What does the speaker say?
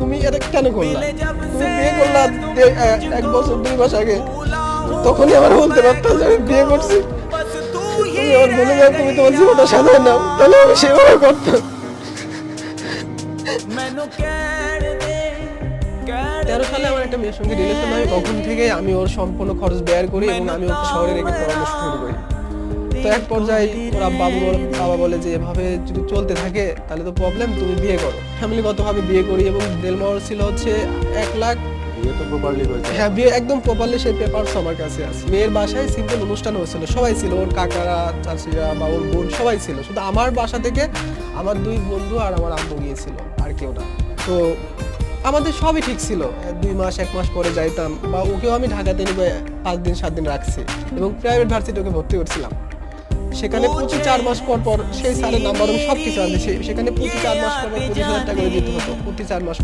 তুমি এটা কেন করলা, তুমি বিয়ে করলা 1 বছর 2 মাস আগে, তখনই আমার বলতে পারতাম যে আমি বিয়ে করছি। তুমি আমার বলে যাও তুমি তোমার জীবনটা সাজায় নাও, তাহলে আমি সেভাবে করতাম। 13 সালে আমার একটা মেয়ের সঙ্গে রিলেশন হয়, তখন থেকে আমি ওর সম্পূর্ণ খরচ ব্যয় করি এবং আমি ওকে শহরে রেখে পড়ানো শুরু করি। তো এক পর্যায়ে ওর বাবা বলে যে এভাবে যদি চলতে থাকে তাহলে তো প্রবলেম, তুমি বিয়ে করো। ফ্যামিলিগতভাবে বিয়ে করি এবং দেলমহর ছিল হচ্ছে 1 লাখ। বিয়ে তো প্রপারলি হয়েছে? হ্যাঁ, বিয়ে একদম প্রপারলি, সেই পেপারস আমার কাছে আছে। মেয়ের বাসায় সিম্পল অনুষ্ঠান হয়েছিল, সবাই ছিল, ওর কাকারা চাচিরা বা ওর বোন সবাই ছিল, শুধু আমার বাসা থেকে আমার 2 বন্ধু আর আমার আম্মু গিয়েছিল, আর কেউ না। তো আমাদের সবই ঠিক ছিল, 2 মাস 1 মাস পরে যাইতাম, বা ওকেও আমি ঢাকাতে নিয়ে 5 দিন 7 দিন রাখছি এবং প্রাইভেট ভার্সিটি ওকে ভর্তি করছিলাম। সেখানে প্রতি 4 মাস পর পর সেই স্যারের নাম্বার আমি সবকিছু আনছি, সেখানে প্রতি 4 মাস পর 25,000 টাকা করে দিতে হতো, প্রতি 4 মাস পর।